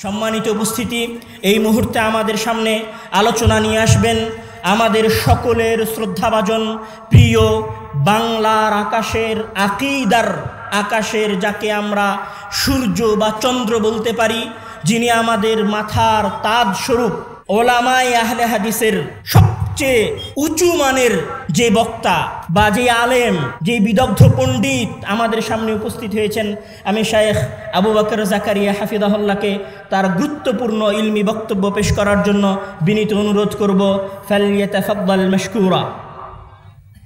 সম্মানিত উপস্থিতি, এই মুহূর্তে আমাদের সামনে আলোচনা নিয়ে আসবেন আমাদের সকলের শ্রদ্ধাভাজন প্রিয় বাংলার আকাশের আকীদার আকাশের যাকে আমরা সূর্য বা চন্দ্র বলতে পারি, যিনি আমাদের মাথার তাজ স্বরূপ ওলামায়ে আহলে হাদিসের সবচেয়ে উঁচু মানের যে বক্তা বা যে আলেম, যে বিদগ্ধ পণ্ডিত আমাদের সামনে উপস্থিত হয়েছেন। আমি শায়েখ আবু বকর জাকারিয়া হাফিজাহুল্লাহকে তার গুরুত্বপূর্ণ ইলমি বক্তব্য পেশ করার জন্য বিনীত অনুরোধ করব। ফালইয়াতাফাদ্দাল মাশকুরা।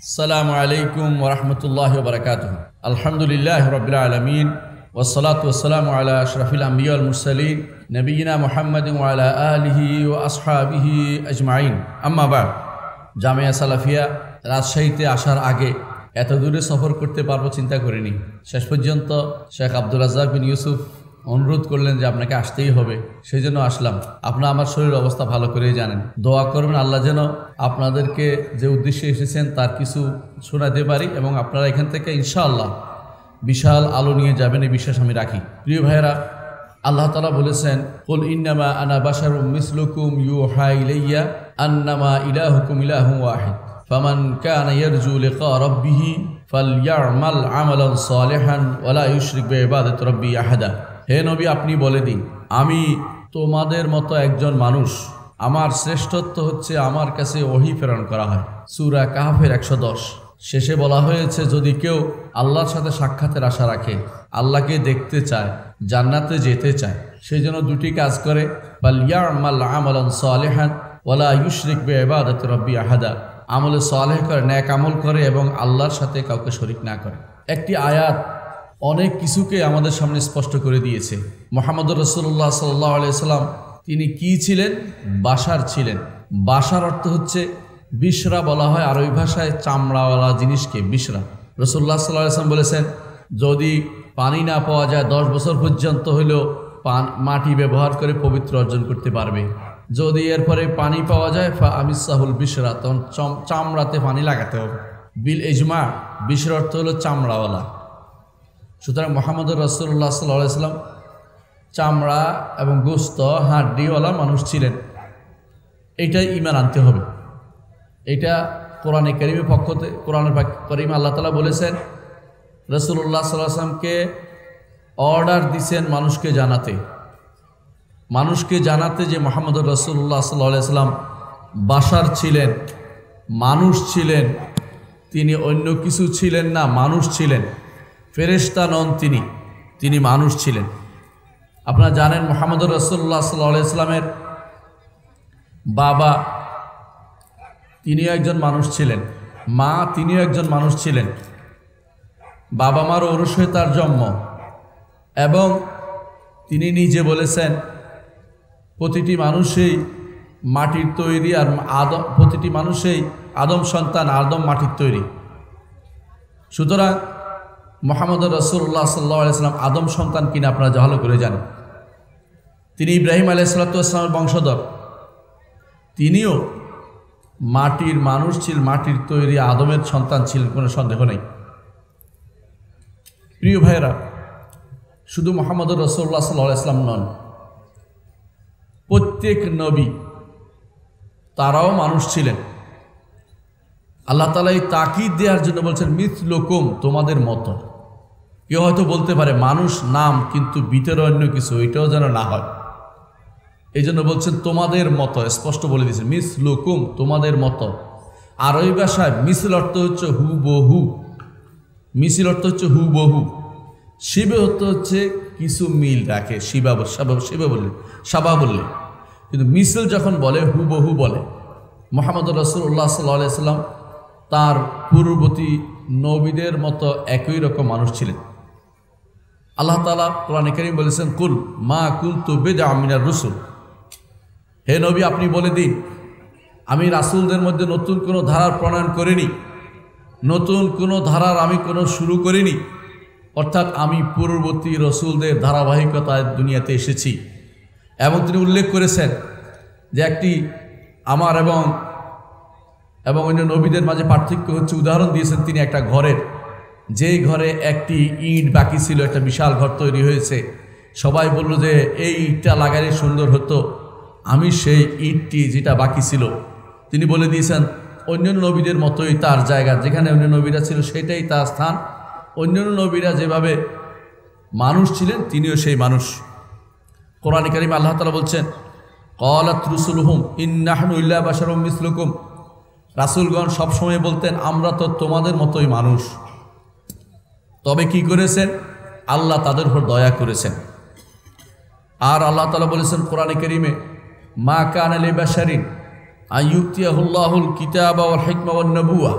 আসসালামু আলাইকুম ওয়া রাহমাতুল্লাহি ওয়া বারাকাতুহু। আলহামদুলিল্লাহি রাব্বিল আলামিন ওয়াসসালাতু ওয়াসসালামু আলা আশরাফিল আমবিয়া ওয়াল মুরসালিন নবিয়িনা মুহাম্মাদিন ওয়া আলা আলিহি ওয়া আসহাবিহি আজমাইন। আম্মা বা'দ। জামিয়া সালাফিয়া রাজশাহীতে আসার আগে এত দূরে সফর করতে পারবো চিন্তা করিনি। শেষ পর্যন্ত শেখ আব্দুর রাজ্জাক বিন ইউসুফ অনুরোধ করলেন যে আপনাকে আসতেই হবে, সেই জন্য আসলাম। আপনারা আমার শরীরের অবস্থা ভালো করেই জানেন, দোয়া করবেন আল্লাহ যেন আপনাদেরকে যে উদ্দেশ্যে এসেছেন তার কিছু শোনাতে পারি এবং আপনারা এখান থেকে ইনশাআল্লাহ বিশাল আলো নিয়ে যাবেন এই বিশ্বাস আমি রাখি। প্রিয় ভাইয়েরা, আল্লাহ তাআলা বলেছেন, কুল ইন্নামা আনা বাশারুম মিসলুকুম ইউহা ইলাইয়া আন্নামা ইলাহুকুম ইলাহুন ওয়াহিদ ফামান কানা ইয়ারজু লিকা রাব্বিহি ফালইয়ামাল আমালান সালিহান ওয়া লা ইউশরিক বিইবাদাতি রাব্বি আহাদা। হে নবী, আপনি বলে দিন, আমি তোমাদের মতো একজন মানুষ, আমার শ্রেষ্ঠত্ব হচ্ছে আমার কাছে ওহী প্রেরণ করা হয়। সূরা কাহফের 110 শেষে বলা হয়েছে, যদি কেউ আল্লাহর সাথে সাক্ষাতের আশা রাখে, আল্লাহকে দেখতে চায়, জান্নাতে যেতে চায়, সেই জন্য দুটি কাজ করে, ফালইয়ামাল আমালান সালিহান ওয়া লা ইউশরিক বিইবাদাতি রাব্বি আহাদা। আমলে সালেহ করে, নেক আমল করে এবং আল্লাহর সাথে কাউকে শরীক না করে। একটি আয়াত অনেক কিছুকে আমাদের সামনে স্পষ্ট করে দিয়েছে। মুহাম্মদুর রাসূলুল্লাহ সাল্লাল্লাহু আলাইহি সাল্লাম তিনি কি ছিলেন? বাশার ছিলেন। বাশার অর্থ হচ্ছে বিশরা বলা হয় আরবি ভাষায় চামড়াওয়ালা জিনিসকে বিশরা। রাসূলুল্লাহ সাল্লাল্লাহু আলাইহি সাল্লাম বলেছেন, যদি পানি না পাওয়া যায় 10 বছর পর্যন্ত হলেও মাটি ব্যবহার করে পবিত্র অর্জন করতে পারবে। যদি এরপরে পানি পাওয়া যায় আমিসাহুল বিশরা, তখন চামড়াতে পানি লাগাতে হবে। বিল ইজমা বিশরা অর্থ হলো চামড়াওয়ালা। সুতরাং মুহাম্মদুর রাসূলুল্লাহ সাল্লাল্লাহু আলাইহি সাল্লাম চামড়া এবং গোস্ত হাড্ডিওয়ালা মানুষ ছিলেন। এইটাই ঈমান আনতে হবে। এটা কোরআনে কারীমের পক্ষতে, কোরআনের কারীমে আল্লাহ তাআলা বলেছেন, রাসূলুল্লাহ সাল্লাল্লাহু আলাইহি সাল্লামকে অর্ডার দিয়েছেন মানুষকে জানাতে যে মুহাম্মদুর রাসূলুল্লাহ সাল্লাল্লাহু আলাইহি সাল্লাম বাশার ছিলেন, মানুষ ছিলেন। তিনি অন্য কিছু ছিলেন না, মানুষ ছিলেন, ফেরেশতা নন তিনি মানুষ ছিলেন। আপনারা জানেন মুহাম্মদুর রাসূলুল্লাহ সাল্লাল্লাহু আলাইহি সাল্লামের বাবা তিনিও একজন মানুষ ছিলেন, মা তিনিও একজন মানুষ ছিলেন। বাবা মার ঔরস হয়ে তার জন্ম এবং তিনি নিজে বলেছেন, প্রতিটি মানুষই মাটির তৈরি আর প্রতিটি মানুষই আদম সন্তান, আদম মাটির তৈরি। সুতরাং মুহাম্মদুর রাসূলুল্লাহ সাল্লাল্লাহু আলাইহি সাল্লাম আদম সন্তান কিনা আপনারা ভালো করে জানেন। তিনি ইব্রাহিম আলাইহিস সালাতু ওয়াস সালামের বংশধর, তিনিও মাটির মানুষ ছিলেন, মাটির তৈরি আদমের সন্তান ছিলেন, কোনো সন্দেহ নেই। প্রিয় ভাইয়েরা, শুধু মুহাম্মদুর রাসূলুল্লাহ সাল্লাল্লাহু আলাইহি সাল্লাম নন, প্রত্যেক নবী তারাও মানুষ ছিলেন। আল্লাহ তাআলা এই তাকিদ দেওয়ার জন্য বলছেন, মিথলুকুম, তোমাদের মতো। কেউ হয়তো বলতে পারে মানুষ নাম, কিন্তু ভিতরে অন্য কিছু, এটাও যেন না হয়, এই জন্য বলছেন তোমাদের মতো, স্পষ্ট বলে দিয়েছেন মিথলুকুম, তোমাদের মতো। আরবি ভাষায় মিসল অর্থ হচ্ছে হুবহু, মিসল অর্থ হচ্ছে হুবহু, শিবে অর্থ হচ্ছে কিছু মিল রাখে, শিবা বললে, সাবা বললে, কিন্তু মিসল যখন বলে হুবহু বলে। মুহাম্মদুর রাসূলুল্লাহ সাল্লাল্লাহু আলাইহি সাল্লাম তার পূর্ববর্তী নবীদের মতো একই রকম মানুষ ছিলেন। আল্লাহ তাআলা কোরআনে কারীম বলেছেন, কুল মা কুনতু বিদআম মিনার রুসুল। হে নবী, আপনি বলে দিন, আমি রাসূলদের মধ্যে নতুন কোনো ধারার প্রণয়ন করিনি, নতুন কোনো ধারার আমি কোনো শুরু করিনি। অর্থাৎ আমি পূর্ববর্তী রসুলদের ধারাবাহিকতায় দুনিয়াতে এসেছি। এবং তিনি উল্লেখ করেছেন যে একটি আমার এবং অন্য নবীদের মাঝে পার্থক্য হচ্ছে, উদাহরণ দিয়েছেন তিনি একটা ঘরের, যেই ঘরে একটি ইট বাকি ছিল, একটা বিশাল ঘর তৈরি হয়েছে, সবাই বলল যে এই ইটটা লাগালে সুন্দর হতো। আমি সেই ইটটি যেটা বাকি ছিল তিনি বলে দিয়েছেন অন্যান্য নবীদের মতোই তার জায়গা, যেখানে অন্য নবীরা ছিল সেটাই তার স্থান। অন্যান্য নবীরা যেভাবে মানুষ ছিলেন তিনিও সেই মানুষ। কোরআনে কারিমে আল্লাহ তাআলা বলছেন ক্বালাত রুসুলুহুম ইন্নাহনু ইল্লা বাশারুম মিসলুকুম। রাসূলগণ সবসময় বলতেন আমরা তো তোমাদের মতোই মানুষ। তবে কি করেছেন? আল্লাহ তাদের উপর দয়া করেছেন। আর আল্লাহ তাআলা বলেছেন কোরআনে কারিমে মা কানা লিবাশারিন আইয়ুতিয়াহুল্লাহুল কিতাবা ওয়াল হিকমা ওয়ান নবুওয়া।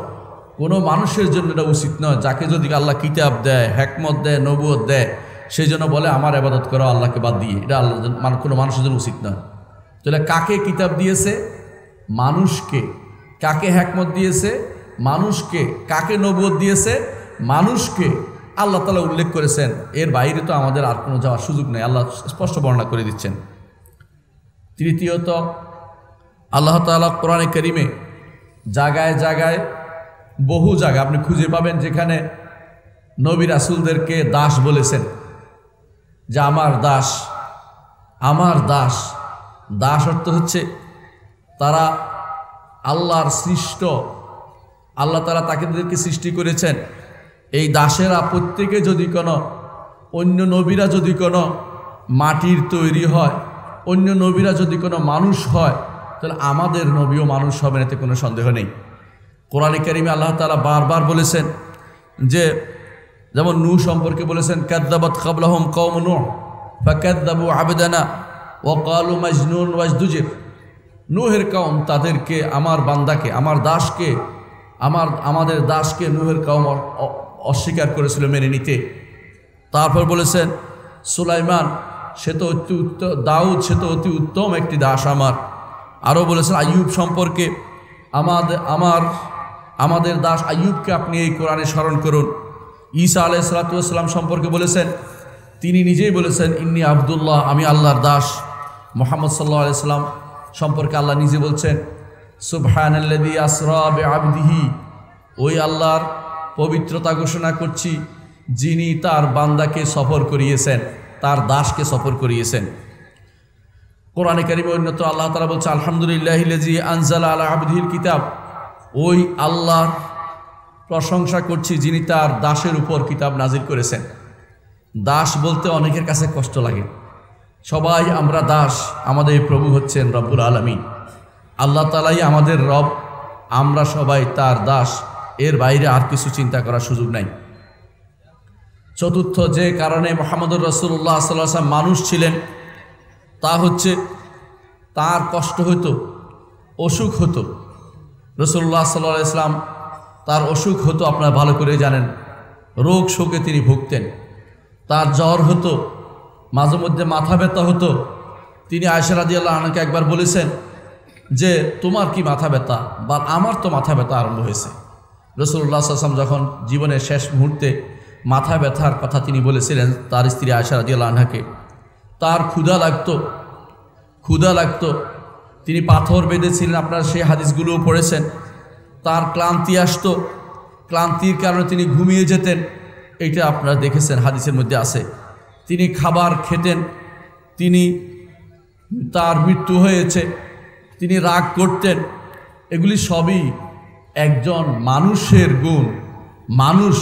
কোনো মানুষের জন্য এটা উচিত নয় যাকে যদি আল্লাহ কিতাব দেয়, হিকমত দেয়, নবুয়ত দেয়, সেই জন্য বলে আমার ইবাদত করো আল্লাহকে বাদ দিয়ে। এটা আল্লাহ কোনো মানুষের জন্য উচিত নয়। তাহলে কাকে কিতাব দিয়েছে? মানুষকে। কাকে হিকমত দিয়েছে? মানুষকে। কাকে নবুয়ত দিয়েছে? মানুষকে। আল্লাহ তাআলা উল্লেখ করেছেন, এর বাইরে তো আমাদের আর কোনো যাওয়ার সুযোগ নেই। আল্লাহ স্পষ্ট বর্ণনা করে দিচ্ছেন। তৃতীয়ত আল্লাহ তাআলা কোরআনে কারিমে জায়গায় জায়গায় বহু জায়গা আপনি খুঁজে পাবেন যেখানে নবী রাসূলদেরকে দাস বলেছেন, যে আমার দাস, আমার দাস। দাস অর্থ হচ্ছে তারা আল্লাহর সৃষ্ট, আল্লাহ তাআলা তাদেরকে সৃষ্টি করেছেন। এই দাসেরা প্রত্যেকে যদি কোনো অন্য নবীরা যদি কোনো মাটির তৈরি হয়, অন্য নবীরা যদি কোনো মানুষ হয়, তাহলে আমাদের নবীও মানুষ হবেন, এতে কোনো সন্দেহ নেই। কোরআনে কারিমে আল্লাহ তাআলা বারবার বলেছেন যে যেমন নূহ সম্পর্কে বলেছেন কাযযাবাত ক্বাবলাহুম কওমু নূহ ফাকাযযাবু আবদানা ওয়া ক্বালু মাজনুন ওয়াজদুজির। নূহের কওম তাদেরকে, আমার বান্দাকে, আমার দাসকে, আমাদের দাসকে নূহের কওম অস্বীকার করেছিল মেনে নিতে। তারপর বলেছেন সুলাইমান সে তো অতি উত্তম, দাউদ সে তো অতি উত্তম একটি দাস আমার। আরও বলেছেন আইয়ুব সম্পর্কে আমাদের দাস আইয়ুবকে আপনি এই কোরআনে স্মরণ করুন। ঈসা আলাইহিস সালাতু ওয়াস সালাম সম্পর্কে বলেছেন, তিনি নিজেই বলেছেন ইন্নী আব্দুল্লাহ, আমি আল্লাহর দাস। মুহাম্মদ সাল্লাল্লাহু আলাইহি সাল্লাম সম্পর্কে আল্লাহ নিজে বলছেন সুবহানাল্লাযী আসরা বিআবদিহি, ওই আল্লাহর পবিত্রতা ঘোষণা করছি যিনি তার বান্দাকে সফর করিয়েছেন, তার দাসকে সফর করিয়েছেন। কোরআনে কারিমে অন্যত আল্লাহ তাআলা বলছে আলহামদুলিল্লাহিল্লাযী আনজালা আলা আবদিহিল কিতাব, ওই আল্লাহর প্রশংসা করছি যিনি তার দাসের উপর কিতাব নাজিল করেছেন। দাস বলতে অনেকের কাছে কষ্ট লাগে। সবাই আমরা দাস, আমাদের প্রভু হচ্ছেন রব্বুল আলামিন। আল্লাহ তাআলাই আমাদের রব, আমরা সবাই তার দাস, এর বাইরে আর কিছু চিন্তা করার সুযোগ নাই। চতুর্থ যে কারণে মুহাম্মদুর রাসূলুল্লাহ সাল্লাল্লাহু আলাইহি ওয়াসাল্লাম মানুষ ছিলেন তা হচ্ছে তার কষ্ট হতো, অসুখ হতো। রাসূলুল্লাহ সাল্লাল্লাহু আলাইহি ওয়াসাল্লাম তার অসুখ হতো, আপনারা ভালো করে জানেন, রোগ শোকে তিনি ভুগতেন। তার জ্বর হতো, মাঝে মধ্যে মাথা ব্যথা হতো। তিনি আয়েশা রাদিয়াল্লাহু আনহাকে একবার বলেছেন যে তোমার কি মাথা ব্যথা? বা আমার তো মাথা ব্যথা আরম্ভ হয়েছে। রাসূলুল্লাহ সাল্লাল্লাহু আলাইহি ওয়াসাল্লাম যখন জীবনের শেষ মুহূর্তে মাথা ব্যথার কথা তিনি বলেছিলেন তার স্ত্রী আয়েশা রাদিয়াল্লাহু আনহাকে, তার ক্ষুধা লাগতো, তিনি পাথর বেঁধেছিলেন, আপনারা সেই হাদিসগুলোও পড়েছেন। তার ক্লান্তি আসতো, ক্লান্তির কারণে তিনি ঘুমিয়ে যেতেন, এইটা আপনারা দেখেছেন, হাদিসের মধ্যে আছে। তিনি খাবার খেতেন, তার মৃত্যু হয়েছে, তিনি রাগ করতেন। এগুলি সবই একজন মানুষের গুণ, মানুষ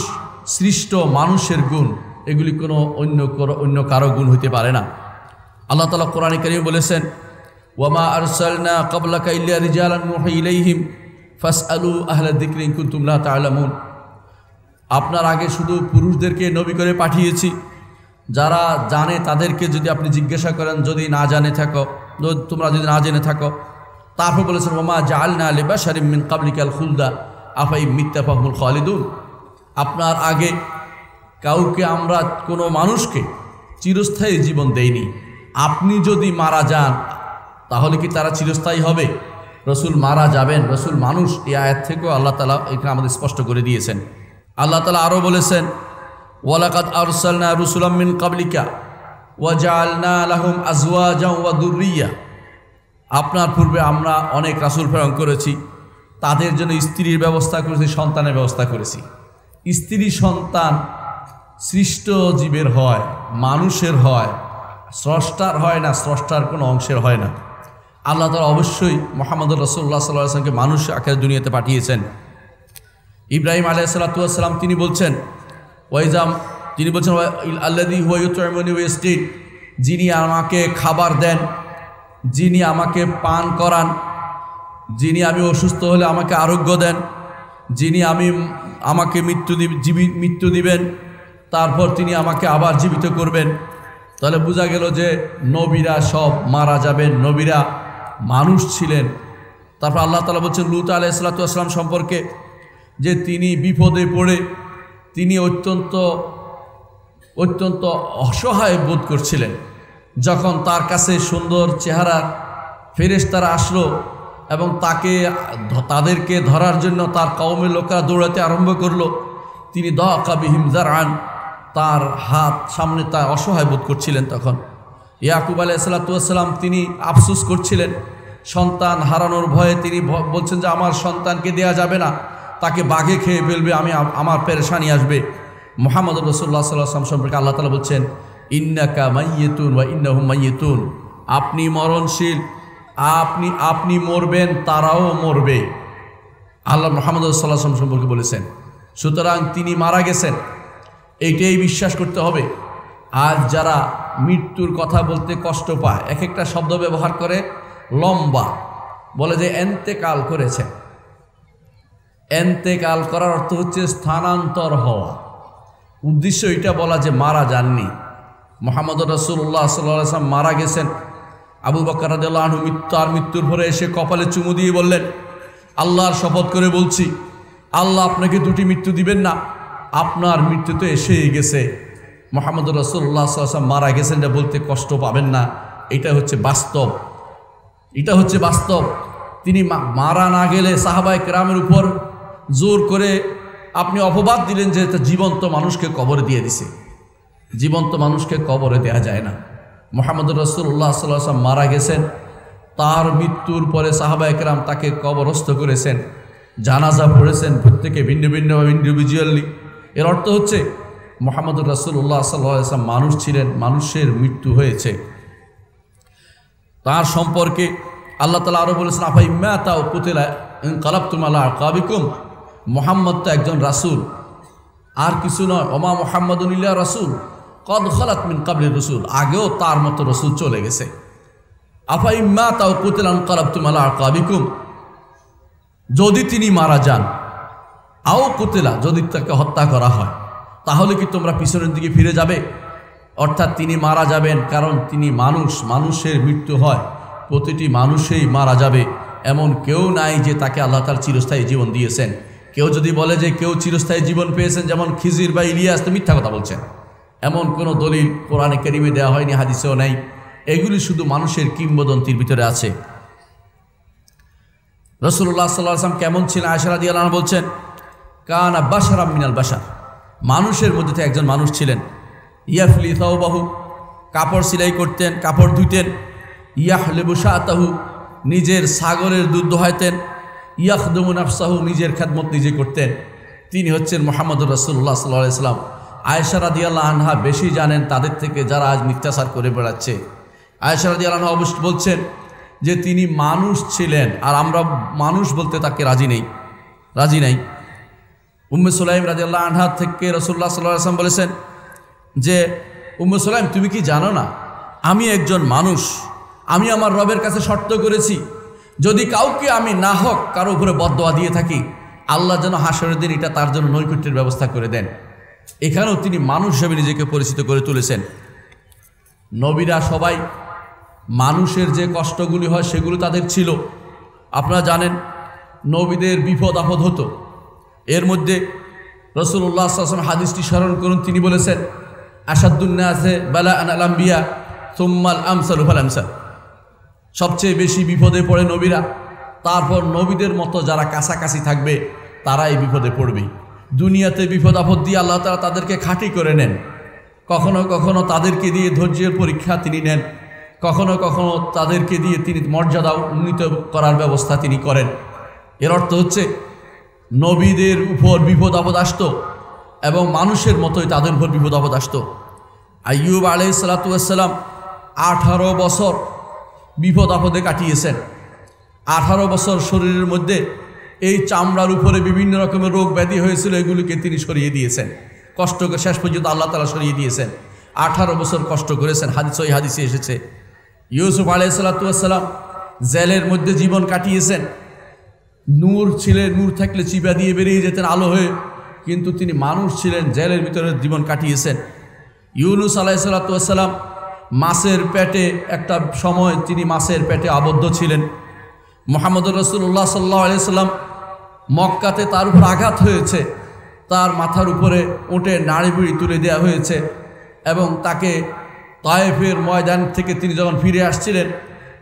সৃষ্ট মানুষের গুণ, এগুলি কোনো অন্য কারো গুণ হইতে পারে না। আল্লাহ তাআলা কোরআনে কারিমে বলেছেন ওয়ামা আরসালনা ক্বাবলাকা ইল্লা রিজালান নুহি ইলাইহিম ফাসআলু আহলা যিকরি ইন কুনতুম লা তা'লামুন। আপনার আগে শুধু পুরুষদেরকে নবী করে পাঠিয়েছি, যারা জানে তাদেরকে যদি আপনি জিজ্ঞাসা করেন, যদি না জানে থাকো, তোমরা যদি না জেনে থাকো। তারপর বলেছেন ওয়ামা জাআলনা লিবাশারিম মিন ক্বাবলিকাল খুলদা আফা ইন মিত্তা ফাহুমুল খালিদুন। আপনার আগে কাউকে আমরা কোনো মানুষকে চিরস্থায়ী জীবন দেইনি। আপনি যদি মারা যান তাহলে কি তারা চিরস্থায়ী হবে? রসুল মারা যাবেন, রসুল মানুষ। এই আয়াত থেকেও আল্লাহ তাআলা এখানে আমাদের স্পষ্ট করে দিয়েছেন। আল্লাহ তাআলা আরও বলেছেন ওয়ালাকাদ আরসালনা রুসুলাম মিন ক্বাবলিকা ওয়া জাআলনা লাহুম আজওয়াজান ওয়া যুররিয়্যা। আপনার পূর্বে আমরা অনেক রাসূল প্রেরণ করেছি, তাদের জন্য স্ত্রীর ব্যবস্থা করেছি, সন্তানের ব্যবস্থা করেছি। স্ত্রী সন্তান সৃষ্ট জীবের হয়, মানুষের হয়, স্রষ্টার হয় না, স্রষ্টার কোনো অংশের হয় না। আল্লাহ তাআলা অবশ্যই মুহাম্মদ রাসূলুল্লাহ সাল্লাল্লাহু আলাইহি ওয়াসাল্লামকে মানুষ আকারে দুনিয়াতে পাঠিয়েছেন। ইব্রাহিম আলাইহিস সালাতু ওয়াস সালাম তিনি বলছেন আল্লাযী হুয়া ইউতঈমুনি ওয়া ইয়াসকিন, যিনি আমাকে খাবার দেন, যিনি আমাকে পান করান, যিনি আমি অসুস্থ হলে আমাকে আরোগ্য দেন, যিনি আমাকে মৃত্যু দিবেন, তারপর তিনি আমাকে আবার জীবিত করবেন। তাহলে বোঝা গেল যে নবীরা সব মারা যাবেন, নবীরা মানুষ ছিলেন। তারপর আল্লাহ তাআলা বলছেন লূত আলাইহিস সালাতু ওয়াস সালাম সম্পর্কে যে তিনি বিপদে পড়ে তিনি অত্যন্ত অসহায় বোধ করছিলেন। যখন তার কাছে সুন্দর চেহারার ফেরেশতারা আসলো এবং তাদেরকে ধরার জন্য তার কওমের লোকেরা দৌড়াতে আরম্ভ করলো, তিনি দাকা বিহিম যারআন, তার হাত সামনে তার অসহায় বোধ করছিলেন। তখন ইয়াকুব আলাইহিস সালাতু ওয়াস সালাম তিনি আফসোস করছিলেন, সন্তান হারানোর ভয়ে তিনি বলছেন যে আমার সন্তানকে দেয়া যাবে না, তাকে বাঘে খেয়ে ফেলবে, আমার পেরেশানি আসবে। মুহাম্মদ রাসূলুল্লাহ সাল্লাল্লাহু আলাইহি ওয়াসাল্লাম সম্পর্কে আল্লাহ তাআলা বলছেন ইন্নাকা মাইয়িতুন ওয়া ইন্নাহুম মাইয়িতুন, আপনি মরণশীল, আপনি মরবেন, তারাও মরবে। আল্লাহ মুহাম্মদ সাল্লাল্লাহু আলাইহি ওয়াসাল্লাম সম্পর্কে বলেছেন। সুতরাং তিনি মারা গেছেন, এইটাই বিশ্বাস করতে হবে। আজ যারা মৃত্যুর কথা বলতে কষ্ট পায়, এক একটা শব্দ ব্যবহার করে, লম্বা বলে যে এন্তেকাল করেছেন। এন্তেকাল করার অর্থ হচ্ছে স্থানান্তর হওয়া, উদ্দেশ্য এটা বলা যে মারা যাননি। মুহাম্মদ রাসূলুল্লাহ সাল্লাল্লাহু আলাইহি ওয়াসাল্লাম মারা গেছেন। আবু বকর রাদিয়াল্লাহু আনহু মৃত্যুর পরে এসে কপালে চুমু দিয়ে বললেন, আল্লাহর শপথ করে বলছি, আল্লাহ আপনাকে দুটি মৃত্যু দিবেন না, আপনার মৃত্যু তো এসেই গেছে। মুহাম্মদ রাসূলুল্লাহ সাল্লাল্লাহু আলাইহি ওয়াসাল্লাম মারা গেছেন এটা বলতে কষ্ট পাবেন না, এটা হচ্ছে বাস্তব, এটা হচ্ছে বাস্তব। তিনি মারা না গেলে সাহাবায়ে কেরামের উপর জোর করে আপনি অপবাদ দিলেন যে জীবন্ত মানুষকে কবরে দিয়ে দিছে। জীবন্ত মানুষকে কবরে দেয়া যায় না। মুহাম্মদ রাসূলুল্লাহ সাল্লাল্লাহু আলাইহি ওয়াসাল্লাম মারা গেছেন, তার মৃত্যুর পরে সাহাবায়ে কেরাম তাকে কবরস্থ করেছেন, জানাজা পড়েছেন, প্রত্যেকে ভিন্ন ভিন্নভাবে ইন্ডিভিজুয়ালি। এর অর্থ হচ্ছে মুহাম্মদ রাসূলুল্লাহ সাল্লাল্লাহু আলাইহি ওয়াসাল্লাম মানুষ ছিলেন, মানুষের মৃত্যু হয়েছে। তার সম্পর্কে আল্লাহ তাআলা আরও বলেছেন আফা ইম্মাতা ওয়া কুতিলা ইনকালাবতুম আলা আকাবিকুম, মুহাম্মদ তো একজন রাসূল, আর কিছু নয়। ওমা মুহাম্মাদুন ইল্লা রাসূল কদ খালাত মিন ক্বাবলি রাসূল, আগেও তার মতো রাসূল চলে গেছে। আফা ইম্মাতা ওয়া কুতিলা ইনকালাবতুম আলা আকাবিকুম, যদি তিনি মারা যান, আও কুতিলা, যদি তাকে হত্যা করা হয়, তাহলে কি তোমরা পিছনের দিকে ফিরে যাবে? অর্থাৎ তিনি মারা যাবেন, কারণ তিনি মানুষ, মানুষের মৃত্যু হয়, প্রতিটি মানুষেই মারা যাবে। এমন কেউ নাই যে তাকে আল্লাহ তাআলা চিরস্থায়ী জীবন দিয়েছেন। কেউ যদি বলে যে কেউ চিরস্থায়ী জীবন পেয়েছেন যেমন খিজির বা ইলিয়াস, তো মিথ্যা কথা বলছেন। এমন কোনো দলিল কোরআনে কারিমে দেওয়া হয়নি, হাদিসেও নাই। এগুলি শুধু মানুষের কিংবদন্তির ভিতরে আছে। রাসূলুল্লাহ সাল্লাল্লাহু আলাইহি ওয়াসাল্লাম কেমন ছিলেন? আয়েশা রাদিয়াল্লাহু আনহা বলছেন কানা বাশারাম মিনাল বাশার, মানুষের মধ্যে থেকে একজন মানুষ ছিলেন। ইয়াফলি সাওবাহু, কাপড় সেলাই করতেন, কাপড় ধুতেন। ইয়াহলিবু শাতাহু, নিজের ছাগলের দুধ দোহাইতেন। ইয়াখদুমু নাফসাহু, নিজের খেদমত নিজে করতেন। তিনি হচ্ছেন মুহাম্মদুর রাসূলুল্লাহ সাল্লাল্লাহু আলাইহি ওয়াসাল্লাম। আয়েশা রাদিয়াল্লাহু আনহা বেশি জানেন তাদের থেকে যারা আজ মিথ্যাচার করে বেড়াচ্ছে। আয়েশা রাদিয়াল্লাহু আনহা অবশ্য বলছেন যে তিনি মানুষ ছিলেন, আর আমরা মানুষ বলতে তাকে রাজি নাই। উম্মে সুলাইম রাদিয়াল্লাহু আনহা থেকে রাসূলুল্লাহ সাল্লাল্লাহু আলাইহি ওয়াসাল্লাম বলেছেন যে উম্মে সুলাইম, তুমি কি জানো না আমি একজন মানুষ, আমি আমার রবের কাছে শর্ত করেছি যদি কাউকে আমি না হোক কারো উপরে বদদোয়া দিয়ে থাকি, আল্লাহ যেন হাসরের দিন এটা তার জন্য নৈকট্যের ব্যবস্থা করে দেন। এখানেও তিনি মানুষ হিসেবে নিজেকে পরিচিত করে তুলেছেন। নবীরা সবাই মানুষের যে কষ্টগুলি হয় সেগুলো তাদের ছিল। আপনারা জানেন নবীদের বিপদ আপদ হতো। এর মধ্যে রাসূলুল্লাহ সাল্লাল্লাহু আলাইহি ওয়াসাল্লাম হাদিসটি স্মরণ করুন, তিনি বলেছেন আশাদ্দুন নাসে বালাআন আল আম্বিয়া সুম্মাল আমসালু ফাল আমসাল, সবচেয়ে বেশি বিপদে পড়ে নবীরা, তারপর নবীদের মতো যারা কাছাকাছি থাকবে তারাই বিপদে পড়বে। দুনিয়াতে বিপদ আপদ দিয়ে আল্লাহ তাআলা তাদেরকে খাঁটি করে নেন, কখনো কখনো তাদেরকে দিয়ে ধৈর্যের পরীক্ষা তিনি নেন, কখনো কখনো তাদেরকে দিয়ে তিনি মর্যাদা উন্নীত করার ব্যবস্থা তিনি করেন। এর অর্থ হচ্ছে নবীদের উপর বিপদ আপদ আসত এবং মানুষের মতোই তাদের উপর বিপদ আপদ আসত। আইয়ুব আলাইহিস সালাতু ওয়াস সালাম 18 বছর বিপদ আপদে কাটিয়েছেন। 18 বছর শরীরের মধ্যে এই চামড়ার উপরে বিভিন্ন রকমের রোগ ব্যাধি হয়েছিল, এগুলিকে তিনি সরিয়ে দিয়েছেন। কষ্ট করে শেষ পর্যন্ত আল্লাহ তাআলা সরিয়ে দিয়েছেন। 18 বছর কষ্ট করেছেন। ওই হাদিসে এসেছে ইউসুফ আলাইহিস সালাম জেলের মধ্যে জীবন কাটিয়েছেন। নূর ছিলেন, নূর থাকলে চিপা দিয়ে বেরিয়ে যেতেন আলো হয়ে, কিন্তু তিনি মানুষ ছিলেন, জেলের ভিতরে জীবন কাটিয়েছেন। ইউনূস আলাইহিস সালাম মাছের পেটে একটা সময় তিনি মাছের পেটে আবদ্ধ ছিলেন। মুহাম্মদুর রাসূলুল্লাহ সাল্লাল্লাহু আলাইহি সাল্লাম মক্কাতে তার উপর আঘাত হয়েছে, তার মাথার উপরে উটের নাড়িভুড়ি তুলে দেওয়া হয়েছে এবং তাকে তায়েফের ময়দান থেকে তিনি যখন ফিরে আসছিলেন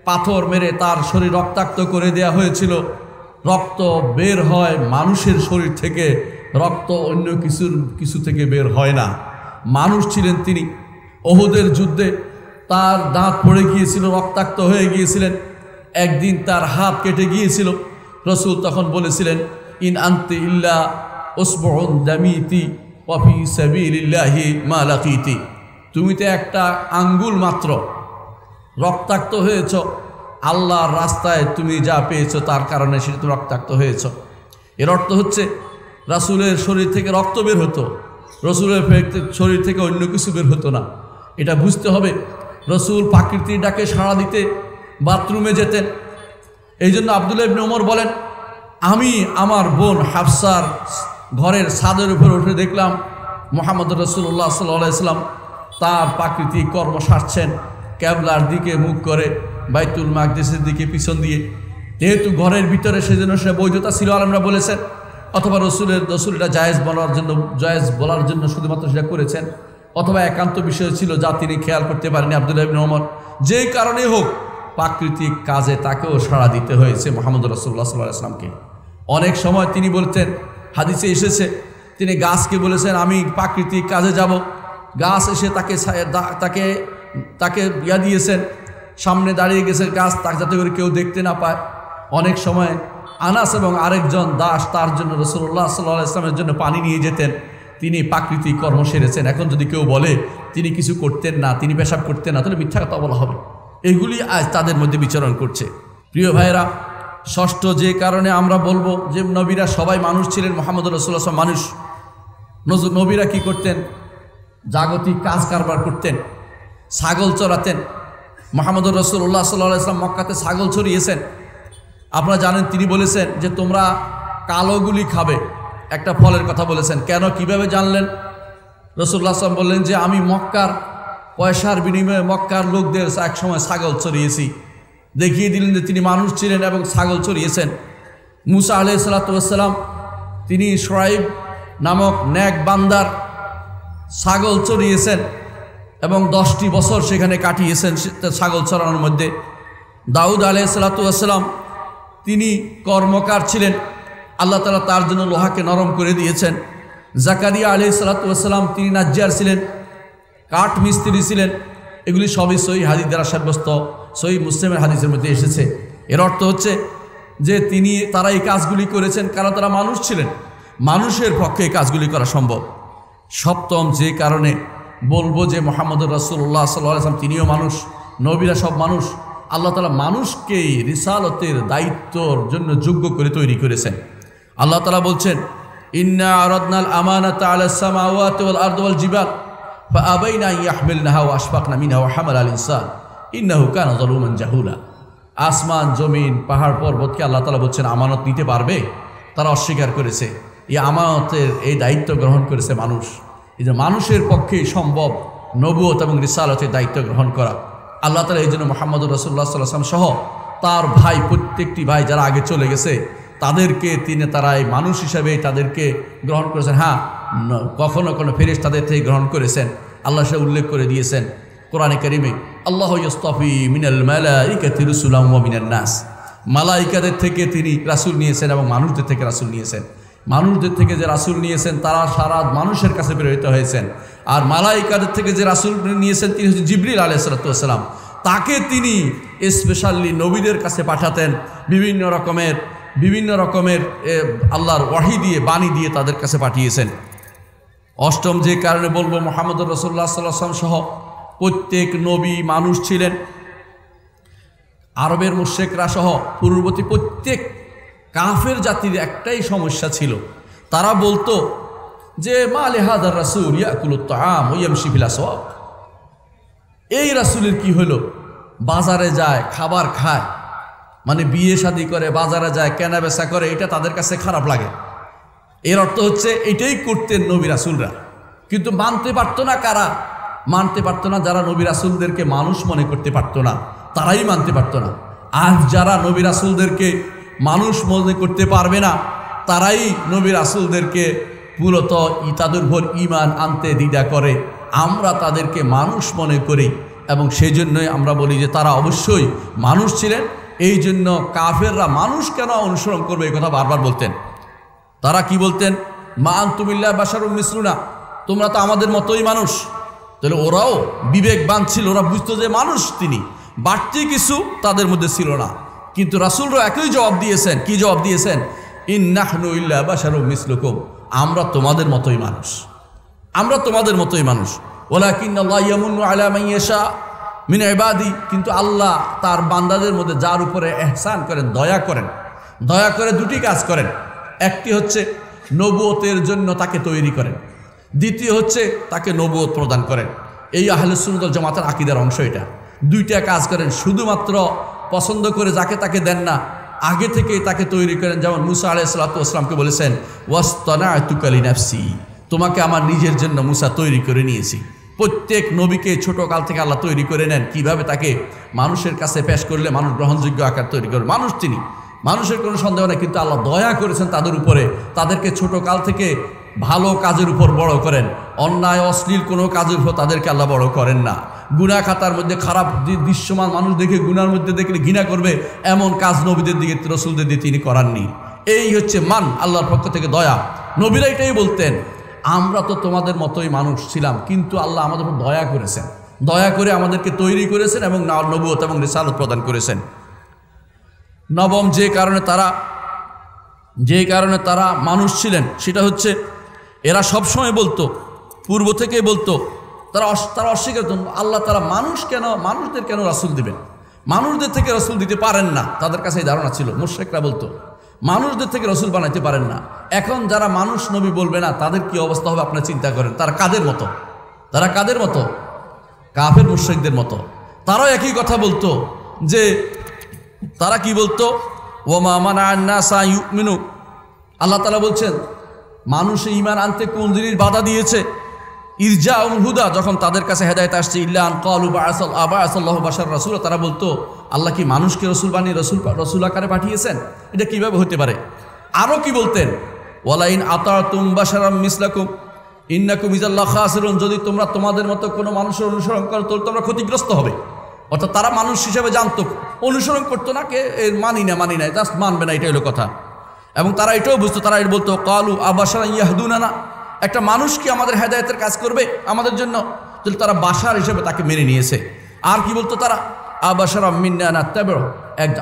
পাথর মেরে তার শরীর রক্তাক্ত করে দেওয়া হয়েছিল। রক্ত বের হয় মানুষের শরীর থেকে, রক্ত অন্য কিছু থেকে বের হয় না। মানুষ ছিলেন তিনি। ওহুদের যুদ্ধে তার দাঁত পড়ে গিয়েছিল, রক্তাক্ত হয়ে গিয়েছিলেন। একদিন তার হাত কেটে গিয়েছিল। রসুল তখন বলেছিলেন, ইন আনতি ইল্লা উসবুন দামিতি ওয়া ফি সাবিলিল্লাহি মা লাকিতি, তুমি তো একটা আঙ্গুল মাত্র রক্তাক্ত হয়েছ, আল্লাহর রাস্তায় তুমি যা পেয়েছো তার কারণে সেটা তুমি রক্তাক্ত হয়েছ। এর অর্থ হচ্ছে রাসূলের শরীর থেকে রক্ত বের হতো, রসুলের শরীর থেকে অন্য কিছু বের হতো না। এটা বুঝতে হবে। রসুল প্রকৃতির ডাকে সাড়া দিতে বাথরুমে যেতেন। এই জন্য আব্দুল্লাহ ইবনে ওমর বলেন, আমি আমার বোন হাফসার ঘরের ছাদের উপর উঠে দেখলাম মুহাম্মদ রাসূলুল্লাহ সাল্লাল্লাহু আলাইহি ওয়াসাল্লাম তার প্রাকৃতিক কর্ম সারছেন কেবলার দিকে মুখ করে, বাইতুল মাকদিসের দিকে পিছন দিয়ে। যেহেতু ঘরের ভিতরে সেজন্য সে বৈধতা ছিল আলেমরা বলেছেন, অথবা রসুল এটা জায়েজ বলার জন্য শুধুমাত্র সেটা করেছেন, অথবা একান্ত বিষয় ছিল যা তিনি খেয়াল করতে পারেনি আব্দুল্লাহ ইবনে ওমর। যেই কারণেই হোক প্রাকৃতিক কাজে তাকেও সাড়া দিতে হয়েছে মুহাম্মদ রাসূলুল্লাহ সাল্লাল্লাহু আলাইহি ওয়াসাল্লামকে। অনেক সময় তিনি বলতেন, হাদিসে এসেছে, তিনি গাছকে বলেছেন আমি প্রাকৃতিক কাজে যাব। গাছ এসে তাকে ইয়া দিয়েছেন, সামনে দাঁড়িয়ে গেছে গাছ, তাকে যাতে করে কেউ দেখতে না পায়। অনেক সময় আনাস এবং আরেকজন দাস তার জন্য রাসূলুল্লাহ সাল্লাল্লাহু আলাইহি ওয়াসাল্লামের জন্য পানি নিয়ে যেতেন। তিনি প্রাকৃতিক কর্ম সেরেছেন। এখন যদি কেউ বলে তিনি কিছু করতেন না, তিনি পেশাব করতেন না, তাহলে মিথ্যা কথা বলা হবে। এগুলি আজ তাদের মধ্যে বিচরণ করছে। প্রিয় ভাইরা, ষষ্ঠ যে কারণে আমরা বলবো যে নবীরা সবাই মানুষ ছিলেন, মুহাম্মদ রাসূলুল্লাহ সাল্লাল্লাহু আলাইহি ওয়াসাল্লাম মানুষ। নবীরা কি করতেন? জাগতিক কাজ কারবার করতেন, ছাগল চড়াতেন। মুহাম্মদ রাসূলুল্লাহ সাল্লাল্লাহু আলাইহি ওয়াসাল্লাম মক্কাতে ছাগল চড়িয়েছেন। আপনারা জানেন তিনি বলেছেন যে তোমরা কালোগুলি খাবে, একটা ফলের কথা বলেছেন। কেন, কিভাবে জানলেন? রাসূলুল্লাহ সাল্লাল্লাহু আলাইহি ওয়াসাল্লাম বললেন যে আমি মক্কার পয়সার বিনিময়ে মক্কার লোকদের এক সময় ছাগল চড়িয়েছি। দেখিয়ে দিলেন যে তিনি মানুষ ছিলেন এবং ছাগল চড়িয়েছেন। মুসা আলাইহিস সালাতু ওয়াস সালাম তিনি শুআয়ব নামক নেক বান্দার ছাগল চড়িয়েছেন এবং 10টি বছর সেখানে কাটিয়েছেন ছাগল চড়ানোর মধ্যে। দাউদ আলাইহিস সালাতু ওয়াস সালাম তিনি কর্মকার ছিলেন, আল্লাহ তাআলা তার জন্য লোহাকে নরম করে দিয়েছেন। জাকারিয়া আলাইহিস সালাতু ওয়াস সালাম তিনি নাজ্জার ছিলেন, কাঠ মিস্ত্রি ছিলেন। এগুলি সবই সহিহ হাদিস দ্বারা সাব্যস্ত, সহিহ মুসলিমের হাদিসের মধ্যে এসেছে। এর অর্থ হচ্ছে যে তারা এই কাজগুলি করেছেন কারণ তারা মানুষ ছিলেন, মানুষের পক্ষে এই কাজগুলি করা সম্ভব। সপ্তম যে কারণে বলবো যে মুহাম্মদ রাসূলুল্লাহ সাল্লাল্লাহু আলাইহি ওয়াসাল্লাম তিনিও মানুষ, নবীরা সব মানুষ। আল্লাহ তাআলা মানুষকেই রিসালতের দায়িত্বর জন্য যোগ্য করে তৈরি করেছেন। আল্লাহ তাআলা বলছেন, ইন্না আরাদনাল আমানাতা আলাস সামাওয়াতি ওয়াল আরদি ওয়াল জিবাল ফাআবাইনা আন ইয়াহমিলনাহা ওয়া আশফাকনা মিনহা ওয়া হামালাল ইনসান ইন্নাহু কানা যালুমান জাহুলা। আসমান জমিন পাহাড় পর্বতকে আল্লাহ তাআলা বলছেন আমানত নিতে পারবে, তারা অস্বীকার করেছে। এই আমানতের এই দায়িত্ব গ্রহণ করেছে মানুষ। এই যে মানুষের পক্ষে সম্ভব নবুয়ত এবং রিসালতের দায়িত্ব গ্রহণ করা। আল্লাহ তাআলা এই জন্য মুহাম্মদ রাসূলুল্লাহ সাল্লাল্লাহু আলাইহি ওয়াসাল্লাম সহ তার ভাই প্রত্যেকটি ভাই যারা আগে চলে গেছে তাদেরকে তারা এই মানুষ হিসাবে তাদেরকে গ্রহণ করেছেন। হ্যাঁ, কখনো কোনো ফেরেশতাদের থেকে গ্রহণ করেছেন। আল্লাহ সে উল্লেখ করে দিয়েছেন কোরআনে কারিমে, আল্লাহু ইস্তাফি মিনাল মালাইকাতি রাসূলাম ওয়া মিনান নাস। মালাইকাদের থেকে তিনি রাসূল নিয়েছেন এবং মানুষদের থেকে রাসূল নিয়েছেন। মানুষদের থেকে যে রাসূল নিয়েছেন তারা সারা মানুষের কাছে প্রেরিত হয়েছেন। আর মালাইকাদের থেকে যে রাসূল নিয়েছেন তিনি হচ্ছেন জিবরিল আলাইহিস সালাম। তাকে তিনি স্পেশালি নবীদের কাছে পাঠাতেন, বিভিন্ন রকমের আল্লাহর ওয়াহি দিয়ে বাণী দিয়ে তাদের কাছে পাঠিয়েছেন। অষ্টম যে কারণে বলবো মুহাম্মদ রাসূলুল্লাহ সাল্লাল্লাহু আলাইহি ওয়াসাল্লাম সহ প্রত্যেক নবী মানুষ ছিলেন। আরবের মুশরিকরা সহ পূর্ববর্তী প্রত্যেক কাফের জাতির একটাই সমস্যা ছিল, তারা বলতো যে মা লিহাদার রাসূল ইয়াকুলুত তাআম ওয়া ইয়ামশি ফিল আসওয়াক, এই রাসূলের কি হলো, বাজারে যায় খাবার খায়, মানে বিয়ে শাদী করে বাজারে যায় কেনা বেচা করে, এটা তাদের কাছে খারাপ লাগে। এর অর্থ হচ্ছে এটাই করতেন নবী রাসূলরা, কিন্তু মানতে পারতো না। কারা মানতে পারতো না? যারা নবী রাসূলদেরকে মানুষ মনে করতে পারতো না, তারাই মানতে পারতো না। আর যারা নবী রাসূলদেরকে মানুষ মনে করতে পারবে না, তারাই নবী রাসূলদেরকে মূলত তাদের উপর ঈমান আনতে দ্বিধা করে। আমরা তাদেরকে মানুষ মনে করি এবং সেই জন্যই আমরা বলি যে তারা অবশ্যই মানুষ ছিলেন। এই জন্য কাফেররা মানুষ কেন অনুসরণ করবে এই কথা বারবার বলতেন। তারা কি বলতেন? মা আনতুম ইল্লা বাশারুম মিসলুনা, তোমরা তো আমাদের মতোই মানুষ। তাহলে ওরাও বিবেকবান ছিল, ওরা বুঝতো যে মানুষ তিনি, বাড়তি কিছু তাদের মধ্যে ছিল না। কিন্তু রাসূলরা একই জবাব দিয়েছেন। কি জবাব দিয়েছেন? ইন্নাহনু ইল্লা বাশারুম মিসলুকুম, আমরা তোমাদের মতোই মানুষ, আমরা তোমাদের মতোই মানুষ। ওয়ালাকিন্নাল্লাহ ইয়ামুন্নু আলা মান ইয়াশা মিন ইবাদি, কিন্তু আল্লাহ তার বান্দাদের মধ্যে যার উপরে ইহসান করেন, দয়া করেন, দয়া করে দুটি কাজ করেন। একটি হচ্ছে নবুয়তের জন্য তাকে তৈরি করেন, দ্বিতীয় হচ্ছে তাকে নবুয়ত প্রদান করেন। এই আহলে সুন্নাত ওয়াল জামাতের আকীদার অংশ এটা। দুইটা কাজ করেন, শুধুমাত্র পছন্দ করে যাকে তাকে দেন না, আগে থেকেই তাকে তৈরি করেন। যেমন মুসা আলাইহিস সালাতু ওয়াস সালামকে বলেছেন ওয়াসতানাতুকা লিনাফসি, তোমাকে আমার নিজের জন্য মুসা তৈরি করে নিয়েছি। প্রত্যেক নবীকে ছোট কাল থেকে আল্লাহ তৈরি করে নেন, কিভাবে তাকে মানুষের কাছে পেশ করলে মানুষ গ্রহণযোগ্য আকার তৈরি করে। মানুষ তিনি, মানুষের কোনো সন্দেহ নেই, কিন্তু আল্লাহ দয়া করেছেন তাদের উপরে, তাদেরকে ছোট কাল থেকে ভালো কাজের উপর বড় করেন, অন্যায় অশ্লীল কোনো কাজের উপর তাদেরকে আল্লাহ বড় করেন না। গুনাহ খাতার মধ্যে খারাপ দৃশ্যমান মানুষ দেখে গুনার মধ্যে দেখলে ঘৃণা করবে, এমন কাজ নবীদের দিকে রাসূলদের দিয়ে তিনি করাননি। এই হচ্ছে মান, আল্লাহর পক্ষ থেকে দয়া। নবীরা এটাই বলতেন, আমরা তো তোমাদের মতোই মানুষ ছিলাম, কিন্তু আল্লাহ আমাদের উপর দয়া করেছেন, দয়া করে আমাদেরকে তৈরি করেছেন এবং নবুয়ত এবং রিসালাত প্রদান করেছেন। নবম যে কারণে তারা মানুষ ছিলেন সেটা হচ্ছে এরা সবসময় বলতো, পূর্ব থেকে বলতো, তারা অস্বীকার করত আল্লাহ তারা মানুষদের কেন রাসূল দিবেন, মানুষদের থেকে রাসূল দিতে পারেন না। তাদের কাছে এই ধারণা ছিল। মুশরিকরা বলতো মানুষদের থেকে রাসূল বানাইতে পারেন না। এখন যারা মানুষ নবী বলবে না, তাদের কি অবস্থা হবে আপনারা চিন্তা করেন। তারা কাদের মতো? তারা কাদের মতো? কাফের মুশরিকদের মতো। তারাও একই কথা বলতো, যে তারা কি বলতো? ওয়ামা মানা'আন নাসা ইউমিনু, আল্লাহ তাআলা বলছেন মানুষে ঈমান আনতে কোন জিনিস বাধা দিয়েছে? ইরজাউল হুদা, যখন তাদের কাছে হেদায়েত আসছে, ইল্লা আন ক্বালু বা'আসাল্লাহু বাশার রাসূলা, তারা বলতো আল্লাহ কি মানুষকে রাসূল বানিয়ে রাসূল আকারে পাঠিয়েছেন? এটা কিভাবে হতে পারে? আরও কি বলতেন? ওয়ালাইন আতাতুম বাশারাম মিসলাকুম ইন্নাকুম ইযাল খাসিরুন, যদি তোমরা তোমাদের মতো কোনো মানুষের অনুসরণ করো তো তোমরা ক্ষতিগ্রস্ত হবে। অর্থাৎ তারা মানুষ হিসেবে জানতো, অনুসরণ করতো না, কে মানি না, জাস্ট মানবে না, এটাই হলো কথা। এবং তারা এটাও বুঝতো, তারা এটা বলতো ক্বালু আবাশারা ইয়াহদুনানা, একটা মানুষ কি আমাদের হেদায়েতের কাজ করবে আমাদের জন্য? তাহলে তারা বাশার হিসেবে তাকে মেনে নিয়েছে। আর কি বলতো তারা? আবাশারা মিন্না নাত্তাবিউ,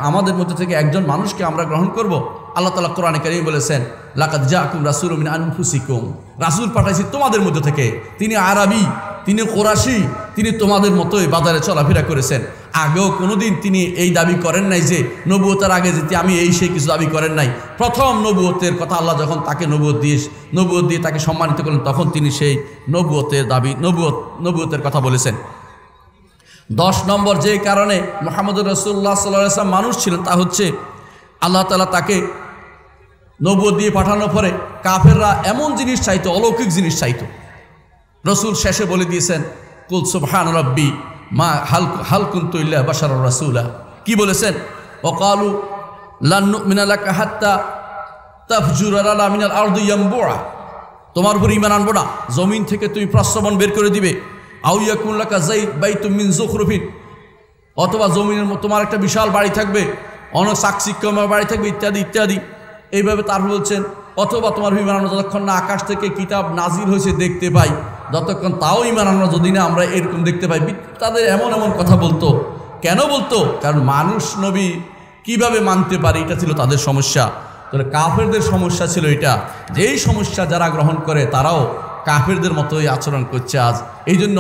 আমাদের মধ্যে থেকে একজন মানুষকে আমরা গ্রহণ করব। আল্লাহ তাআলা কোরআনে কারীমে বলেছেন লাকাদ জাআকুম রাসূলুম মিন আনফুসিকুম, রাসূল পাঠাইছি তোমাদের মধ্যে থেকে, তিনি আরবি, তিনি কোরাশি, তিনি তোমাদের মতোই বাজারে চলাফেরা করেছেন। আগেও কোনোদিন তিনি এই দাবি করেন নাই যে নবুয়তের আগে যেতে আমি এই সেই কিছু দাবি করেন নাই। প্রথম নবুয়তের কথা আল্লাহ যখন তাকে নবুয়ত দিয়ে তাকে সম্মানিত করলেন, তখন তিনি সেই নবুয়তের দাবি নবুয়তের কথা বলেছেন। 10 নম্বর যে কারণে মুহাম্মদুর রাসূলুল্লাহ সাল্লাল্লাহু আলাইহি ওয়াসাল্লাম মানুষ ছিলেন, তা হচ্ছে আল্লাহ তাআলা তাকে নবুয়ত দিয়ে পাঠানোর পরে কাফেররা এমন জিনিস চাইতো, অলৌকিক জিনিস চাইতো। রসুল শেষে বলে দিয়েছেন কুল সুবহান রাব্বি মা হাল কুনতু ইল্লা বাশারার রাসূলা। কি বলেছেন? ওয়াকালু লান নুমিনা লাকা হাত্তা তাফজুরা লানা মিনাল আরদি ইয়ামবুআ, তোমার উপর ঈমান আনবো না, জমিন থেকে তুমি প্রস্রবণ বের করে দিবে। আও ইয়াকুন লাকা বাইতুম মিন যুখরুফিন, অথবা জমিনের মতো তোমার একটা বিশাল বাড়ি থাকবে, অনেক চাকচিক্যময় বাড়ি থাকবে, ইত্যাদি ইত্যাদি। এইভাবে তারপর বলছেন অথবা তোমার ঈমান আনবো যতক্ষণ না আকাশ থেকে কিতাব নাজিল হয়েছে দেখতে পাই, যতক্ষণ তাও ঈমান আনবো যদি না আমরা এরকম দেখতে পাই। তাদের এমন কথা বলতো। কেন বলতো? কারণ মানুষ নবী কিভাবে মানতে পারে, এটা ছিল তাদের সমস্যা। তাহলে কাফেরদের সমস্যা ছিল এটা, যে এই সমস্যা যারা গ্রহণ করে তারাও কাফেরদের মতোই আচরণ করছে আজ। এই জন্য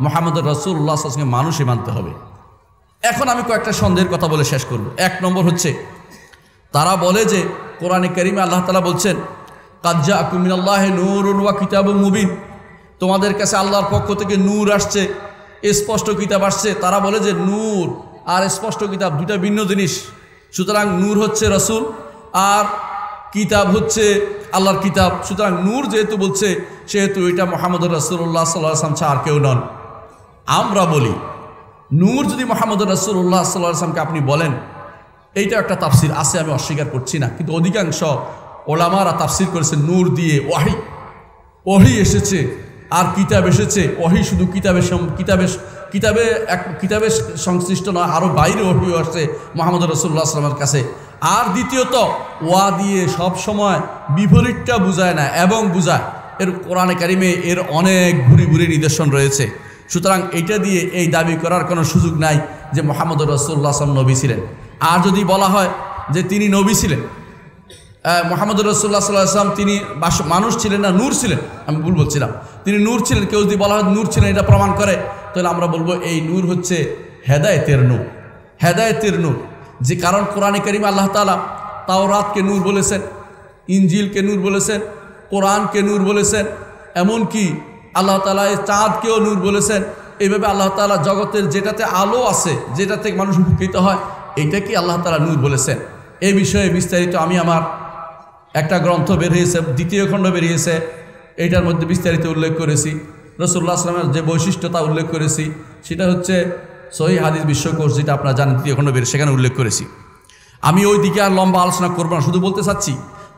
মুহাম্মদ রাসূলুল্লাহ সাল্লাল্লাহু আলাইহি ওয়াসাল্লামকে মানুষই মানতে হবে। এখন আমি কয়েকটা সন্দেহের কথা বলে শেষ করব। এক নম্বর হচ্ছে, তারা বলে যে কোরআনে কারিমে আল্লাহ তাআলা বলছেন কাদ জাআকুম মিনাল্লাহি নূরুন ওয়া কিতাবুম মুবিন, তোমাদের কাছে আল্লাহর পক্ষ থেকে নূর আসছে, স্পষ্ট কিতাব আসছে। তারা বলে যে নূর আর স্পষ্ট কিতাব দুইটা ভিন্ন জিনিস। সুতরাং নূর হচ্ছে রাসূল আর কিতাব হচ্ছে আল্লাহর কিতাব। সুতরাং নূর যেহেতু বলছে সেহেতু এটা মুহাম্মদুর রাসূলুল্লাহ সাল্লাল্লাহু আলাইহি ওয়াসাল্লাম ছাড়া আর কেউ নন। আমরা বলি নূর যদি মুহাম্মদুর রাসূলুল্লাহ সাল্লাল্লাহু আলাইহি ওয়াসাল্লামকে আপনি বলেন, এইটা একটা তাফসির আছে, আমি অস্বীকার করছি না, কিন্তু অধিকাংশ ওলামারা তাফসির করেছে নূর দিয়ে ওহী এসেছে আর কিতাব এসেছে। ওহী শুধু কিতাবে সংশ্লিষ্ট নয়, আরও বাইরে ওহী আসছে মুহাম্মদুর রাসূলুল্লাহ সাল্লাল্লাহু আলাইহি ওয়াসাল্লামের কাছে। আর দ্বিতীয়ত ওয়া দিয়ে সব সময় বিপরীতটা বুঝায় না এবং বুঝায়। এর কোরআনে কারিমে এর অনেক ঘুরি ঘুরি নিদর্শন রয়েছে। সুতরাং এটা দিয়ে এই দাবি করার কোনো সুযোগ নাই যে মুহাম্মদুর রাসূলুল্লাহ সাল্লাল্লাহু আলাইহি ওয়াসাল্লাম নবী ছিলেন। আর যদি বলা হয় যে তিনি নবী ছিলেন, মুহাম্মদুর রাসূলুল্লাহ সাল্লাল্লাহু আলাইহি ওয়াসাল্লাম তিনি মানুষ ছিলেন না নূর ছিলেন, আমি ভুল বলছিলাম, তিনি নূর ছিলেন, কেউ যদি বলা হয় নূর ছিলেন এটা প্রমাণ করে, তাহলে আমরা বলবো এই নূর হচ্ছে হেদায়েতের নূর। যে কারণ কোরআনে কারিমে আল্লাহ তাআলা তাওরাতকে নূর বলেছেন, ইনজিলকে নূর বলেছেন, কোরআনকে নূর বলেছেন, এমনকি আল্লাহ তাআলা এই চাঁদকেও নূর বলেছেন। এইভাবে আল্লাহ তাআলা জগতের যেটাতে আলো আছে, যেটা থেকে মানুষ উপকৃত হয়, এইটাকে আল্লাহ তাআলা নূর বলেছেন। এই বিষয়ে বিস্তারিত আমি আমার একটা গ্রন্থ বের হয়েছে, দ্বিতীয় খণ্ড বেরিয়েছে, এইটার মধ্যে বিস্তারিত উল্লেখ করেছি। রাসূলুল্লাহ সাল্লাল্লাহু আলাইহি ওয়াসাল্লামের যে বৈশিষ্ট্যতা উল্লেখ করেছি সেটা হচ্ছে সহিহ হাদিস বিশ্বকোষ, যেটা আপনারা জানেন দ্বিতীয় খণ্ড বের, সেখানে উল্লেখ করেছি। আমি ওই দিকে আর লম্বা আলোচনা করব না, শুধু বলতে চাচ্ছি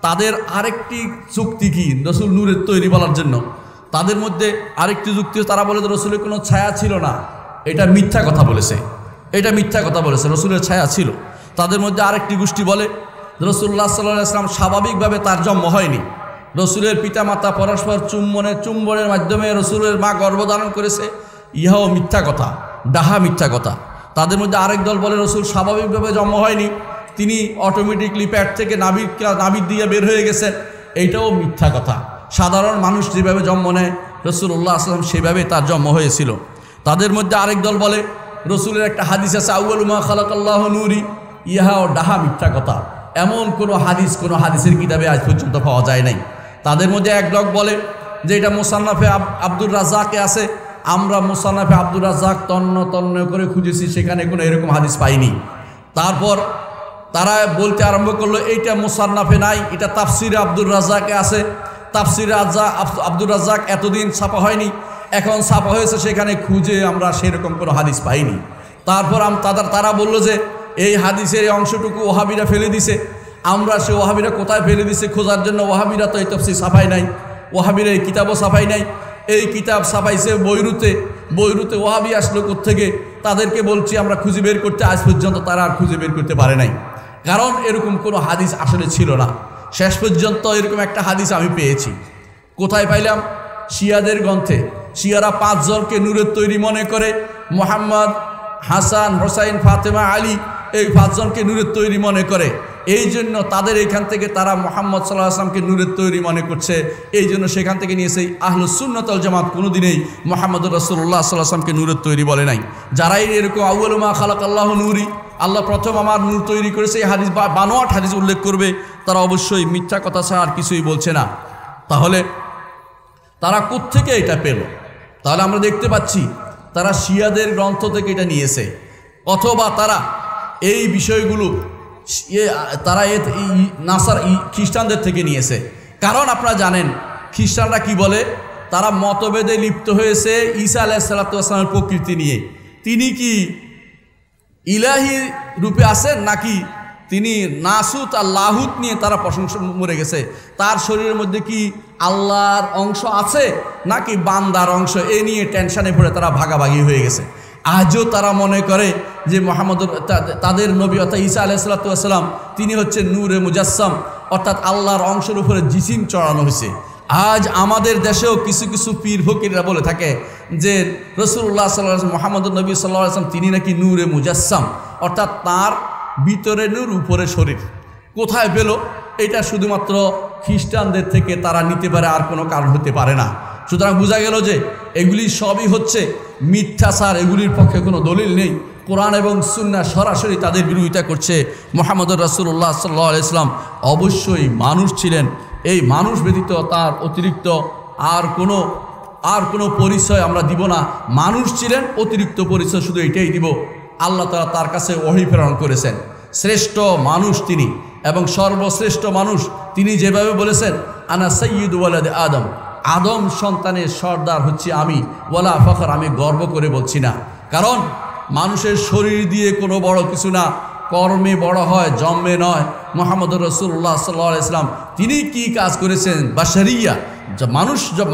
তাদের আরেকটি যুক্তি কি রাসূল নূরের তৈরি বলার জন্য। তাদের মধ্যে আরেকটি যুক্তি, তারা বলে যে রাসূলের কোনো ছায়া ছিল না, এটা মিথ্যা কথা বলেছে, রাসূলের ছায়া ছিল। তাদের মধ্যে আরেকটি গোষ্ঠী বলে রাসূলুল্লাহ সাল্লাল্লাহু আলাইহি ওয়াসাল্লাম স্বাভাবিকভাবে তার জন্ম হয়নি, রাসূলের পিতামাতা পরস্পর চুম্বনের মাধ্যমে রাসূলের মা গর্ভধারণ করেছে, ইহাও মিথ্যা কথা, ডাহা মিথ্যা কথা। তাদের মধ্যে আরেক দল বলে রাসূল স্বাভাবিকভাবে জন্ম হয়নি, তিনি অটোমেটিকলি পেট থেকে নাভির দিয়ে বের হয়ে গেছেন, এইটাও মিথ্যা কথা। সাধারণ মানুষ যেভাবে জন্ম নেয় রাসূলুল্লাহ সাল্লাল্লাহু আলাইহি ওয়াসাল্লাম সেভাবে তার জন্ম হয়েছিল। তাদের মধ্যে আরেক দল বলে রাসূলের একটা হাদিস আছে আউয়ালু মা খালাকাল্লাহু নূরি, ইহাও ডাহা মিথ্যা কথা। এমন কোনো হাদিসের কিতাবে আজ পর্যন্ত পাওয়া যায় নাই। তাদের মধ্যে এক লোক বলে যে এটা মুসান্নাফে আব্দুর রাজ্জাকে আছে, আমরা মুসান্নাফে আব্দুর রাজ্জাক তন্ন করে খুঁজেছি, সেখানে কোনো এরকম হাদিস পাইনি। তারপর তারা বলতে আরম্ভ করলো এইটা মুসান্নাফে নাই, এটা তাফসিরে আব্দুর রাজ্জাকে আছে। তাফসিরে আব্দুর রাজ্জাক এতদিন ছাপা হয়নি, এখন ছাপা হয়েছে, সেখানে খুঁজে আমরা সেরকম কোনো হাদিস পাইনি। তারপর তারা বললো যে এই হাদিসের এই অংশটুকু ওহাবিরা ফেলে দিছে, আমরা সে ওহাবিরা কোথায় ফেলে দিছে খোঁজার জন্য, ওহাবিরা তো এই তাফসীর ছাপাই নাই, ওহাবিরা এই কিতাবও ছাপাই নাই, এই কিতাব ছাপাইছে বৈরুতে ওহাবি আসলো কোত্থেকে, তাদেরকে বলছি আমরা খুঁজে বের করতে, আজ পর্যন্ত তারা আর খুঁজে বের করতে পারে নাই, কারণ এরকম কোনো হাদিস আসলে ছিল না। শেষ পর্যন্ত এরকম একটা হাদিস আমি পেয়েছি, কোথায় পাইলাম? শিয়াদের গ্রন্থে। শিয়ারা 5 জনকে নূরের তৈরি মনে করে, মুহাম্মদ, হাসান, হোসাইন, ফাতেমা, আলী, এই 5 জনকে নূরের তৈরি মনে করে। এই জন্য তাদের এখান থেকে তারা মুহাম্মদ সাল্লাল্লাহু আলাইহি ওয়াসাল্লামকে নূরের তৈরি মনে করছে। এই জন্য সেখান থেকে নিয়েছে আহলুস সুন্নাত ওয়াল জামাত কোনোদিনই মুহাম্মদুর রাসূলুল্লাহ সাল্লাল্লাহু আলাইহি ওয়াসাল্লামকে নূরের তৈরি বলে নাই। যারাই এরকম আউয়ালু মা খালাকাল্লাহু নূরি, আল্লাহ প্রথম আমার নূর তৈরি করেছে, এই হাদিস বা বানোয়াট হাদিস উল্লেখ করবে, তারা অবশ্যই মিথ্যা কথা ছাড়া আর কিছুই বলছে না। তাহলে তারা কোত্থেকে এটা পেল? তাহলে আমরা দেখতে পাচ্ছি তারা শিয়াদের গ্রন্থ থেকে এটা নিয়েছে, অথবা তারা এই বিষয়গুলো তারা খ্রিস্টানদের থেকে নিয়েছে। কারণ আপনারা জানেন খ্রিস্টানরা কি বলে, তারা মতভেদে লিপ্ত হয়েছে ঈসা আলাইহিস সালাতু ওয়াস সালামের প্রকৃতি নিয়ে। তিনি কি ইলাহি রূপে আছেন নাকি তিনি নাসুত আর লাহুত নিয়ে তারা প্রশংসা মরে গেছে? তার শরীরের মধ্যে কি আল্লাহর অংশ আছে নাকি বান্দার অংশ? এ নিয়ে টেনশনে পড়ে তারা ভাগাভাগি হয়ে গেছে। আজও তারা মনে করে যে তাদের নবী অর্থাৎ ঈসা আলাইহিস সালাতু ওয়াস সালাম তিনি হচ্ছে নূরে মুজাসসাম, অর্থাৎ আল্লাহর অংশের উপরে জিসিম চড়ানো হয়েছে। আজ আমাদের দেশেও কিছু কিছু পীর ফকিররা বলে থাকে যে রাসূলুল্লাহ সাল্লাল্লাহু আলাইহি ওয়াসাল্লাম, মুহাম্মদুর নবী সাল্লাল্লাহু আলাইহি ওয়াসাল্লাম তিনি নাকি নূরে মুজাসসাম, অর্থাৎ তার ভিতরে নূর উপরে শরীর। কোথায় পেল? এটা শুধুমাত্র খ্রিস্টানদের থেকে তারা নিতে পারে, আর কোনো কারণ হতে পারে না। সুতরাং বোঝা গেল যে এগুলি সবই হচ্ছে মিথ্যাচার, এগুলির পক্ষে কোনো দলিল নেই। কোরআন এবং সুন্নাহ সরাসরি তাদের বিরোধিতা করছে। মুহাম্মদুর রাসূলুল্লাহ সাল্লাল্লাহু আলাইহি ওয়াসাল্লাম অবশ্যই মানুষ ছিলেন, এই মানুষ ব্যতীত তার অতিরিক্ত আর কোনো পরিচয় আমরা দিব না। মানুষ ছিলেন, অতিরিক্ত পরিচয় শুধু এটাই দিব, আল্লাহ তাআলা তার কাছে ওহী প্রেরণ করেছেন। শ্রেষ্ঠ মানুষ তিনি এবং সর্বশ্রেষ্ঠ মানুষ তিনি, যেভাবে বলেছেন আনা সাইয়্যিদু ওয়ালাদি আদম, আদম সন্তানের সর্দার হচ্ছে আমি, ওয়ালা ফখর, আমি গর্ব করে বলছি না। কারণ মানুষের শরীর দিয়ে কোনো বড় কিছু না, কর্মে বড় হয়, জন্মে নয়। মুহাম্মদুর রাসূলুল্লাহ সাল্লাল্লাহু আলাইহি ওয়াসাল্লাম তিনি কি কাজ করেছেন, বাশারিয়া,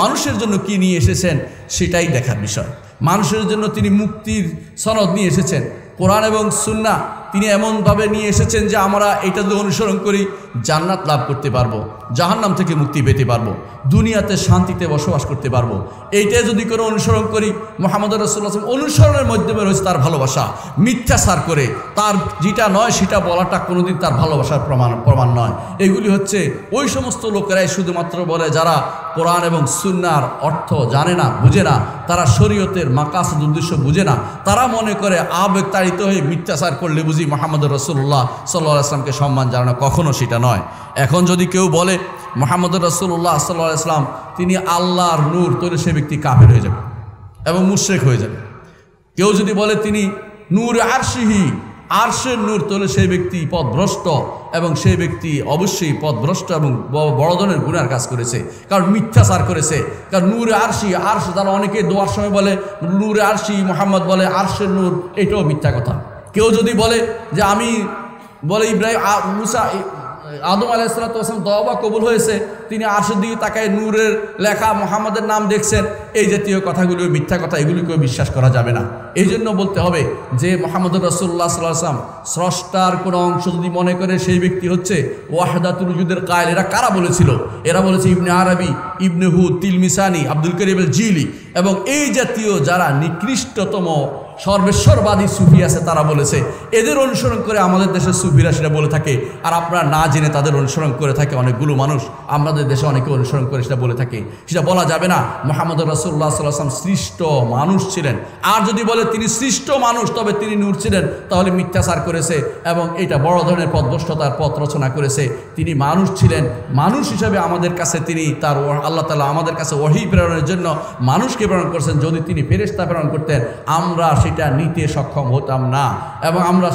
মানুষের জন্য কি নিয়ে এসেছেন সেটাই দেখার বিষয়। মানুষের জন্য তিনি মুক্তির সনদ নিয়ে এসেছেন। কোরআন এবং সুন্নাহ তিনি এমনভাবে নিয়ে এসেছেন যে আমরা এটা যদি অনুসরণ করি জান্নাত লাভ করতে পারবো, জাহান্নাম থেকে মুক্তি পেতে পারবো, দুনিয়াতে শান্তিতে বসবাস করতে পারবো। এইটাই যদি কোনো অনুসরণ করি, মুহাম্মদ রাসূলুল্লাহ অনুসরণের মাধ্যমে রয়েছে তার ভালোবাসা। মিথ্যাচার করে তার যেটা নয় সেটা বলাটা কোনোদিন তার ভালোবাসার প্রমাণ নয়। এগুলি হচ্ছে ওই সমস্ত লোকেরাই শুধুমাত্র বলে যারা কোরআন এবং সুন্নাহর অর্থ জানে না, বুঝে না, তারা শরীয়তের মাকাসদ উদ্দেশ্য বুঝে না। তারা মনে করে আবেগতাড়িত হয়ে মিথ্যাচার করলে বুঝি মুহাম্মদ রাসূলুল্লাহ সাল্লাল্লাহু আলাইহি ওয়াসাল্লামকে সম্মান জানানো, কখনো সেটা নয়। এখন যদি কেউ বলে মুহাম্মদ রাসূলুল্লাহ সাল্লাল্লাহু আলাইহি ওয়াসাল্লাম তিনি আল্লাহর নূর, তাহলে সে ব্যক্তি কাফের হয়ে যাবে এবং মুশরিক হয়ে যাবে। কেউ যদি বলে তিনি নূর আরশিহি, আরশের নূর, তাহলে সেই ব্যক্তি পথভ্রষ্ট এবং সেই ব্যক্তি অবশ্যই পথভ্রষ্ট এবং বড় ধরনের গুনার কাজ করেছে, কারণ মিথ্যাচার করেছে। কারণ নূরে আরশি, আরশ তারা অনেকে দোয়ার সময় বলে নূরে আরশি, মুহাম্মদ বলে আরশের নূর, এটাও মিথ্যা কথা। কেউ যদি বলে যে আমি বলে আদম আলাইহিস সালাতু ওয়াস সালাম তওবা কবুল হয়েছে, তিনি আরশের দিকে তাকায় নূরের লেখা মুহাম্মদের নাম দেখছেন, এই জাতীয় কথাগুলো মিথ্যা কথা, এগুলিকেও বিশ্বাস করা যাবে না। এই জন্য বলতে হবে যে মুহাম্মদ রাসূলুল্লাহ সাল্লাল্লাহু আলাইহি ওয়াসাল্লাম স্রষ্টার কোনো অংশ যদি মনে করে সেই ব্যক্তি হচ্ছে ওয়াহদাতুল উজুদের কায়েল। এরা কারা বলেছিল? এরা বলেছে ইবনে আরবি, ইবনে হুদ, তিলমিসানি, আব্দুল করিম আল জিলি এবং এই জাতীয় যারা নিকৃষ্টতম সর্বেশ্বরবাদী সুফি আছে তারা বলেছে। এদের অনুসরণ করে আমাদের দেশের সুফিরা সেটা বলে থাকে, আর আপনারা না জেনে তাদের অনুসরণ করে থাকে অনেকগুলো মানুষ। আমাদের দেশে অনেকে অনুসরণ করে সেটা বলে থাকে, সেটা বলা যাবে না। মুহাম্মদ রাসূলুল্লাহ সাল্লাল্লাহু আলাইহি ওয়াসাল্লাম সৃষ্ট মানুষ ছিলেন, আর যদি বলে তিনি সৃষ্ট মানুষ তবে তিনি নূর ছিলেন, তাহলে মিথ্যাচার করেছে এবং এটা বড় ধরনের পথভ্রষ্টতার পথ রচনা করেছে। তিনি মানুষ ছিলেন, মানুষ হিসাবে আমাদের কাছে তিনি তার আল্লাহ তাআলা আমাদের কাছে ওহী প্রেরণের জন্য মানুষকে প্রেরণ করেছেন। যদি তিনি ফেরেশতা প্রেরণ করতেন আমরা সেটা নিতে সক্ষম হতাম না এবং আমরা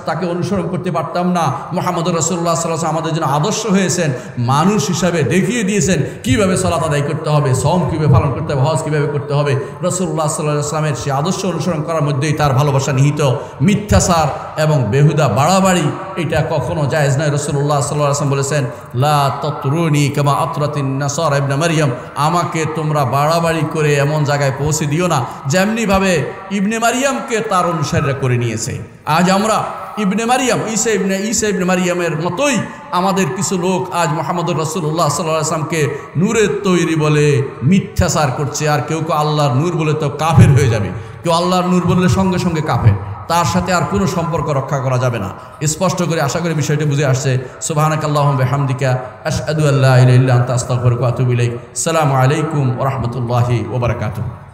তাকে অনুসরণ করতে পারতাম না। মুহাম্মদ রাসূলুল্লাহ সাল্লাল্লাহু আলাইহি ওয়াসাল্লাম আমাদের জন্য আদর্শ হয়েছেন, মানুষ হিসাবে দেখিয়ে দিয়েছেন কিভাবে সালাত আদায় করতে হবে, সওম কিভাবে পালন করতে হবে, হজ কিভাবে করতে হবে। রাসূলুল্লাহ সাল্লাল্লাহু আলাইহি ওয়াসাল্লামের সেই আদর্শ অনুসরণ করার মধ্যেই তার ভালোবাসা নিহিত। মিথ্যাচার এবং বেহুদা বাড়াবাড়ি এটা কখনো জায়েজ নয়। রাসূলুল্লাহ সাল্লাল্লাহু আলাইহি ওয়াসাল্লাম বলেছেন লা তাতরুনি কামা আতরাতিন নাসারা ইবনে মারইয়াম, আমাকে তোমরা বাড়াবাড়ি করে এমন জায়গায় পৌঁছে দিও না যেমনিভাবে ইবনে মারইয়ামকে তার অনুসারীরা করে নিয়েছে। আজ আমরা ইবনে মারইয়াম, ঈসা ইবনে মারইয়ামের মতোই আমাদের কিছু লোক আজ মুহাম্মদুর রাসূলুল্লাহ সাল্লাল্লাহু আলাইহি ওয়াসাল্লামকে নূরের তৈরি বলে মিথ্যাচার করছে। আর কেউ আল্লাহর নূর বলে তো কাফের হয়ে যাবে, কেউ আল্লাহর নূর বললে সঙ্গে সঙ্গে কাফের, তার সাথে আর কোনো সম্পর্ক রক্ষা করা যাবে না। স্পষ্ট করে আশা করি বিষয়টি বুঝে আসছে। সুবহানাকাল্লাহুম্মা ওয়া বিহামদিকা আশহাদু আল্লা ইলাহা ইল্লা আনতা আস্তাগফিরুকা ওয়া আতুবু ইলাইক। আসসালামু আলাইকুম ওয়া রাহমাতুল্লাহি ওয়া বারাকাতুহু।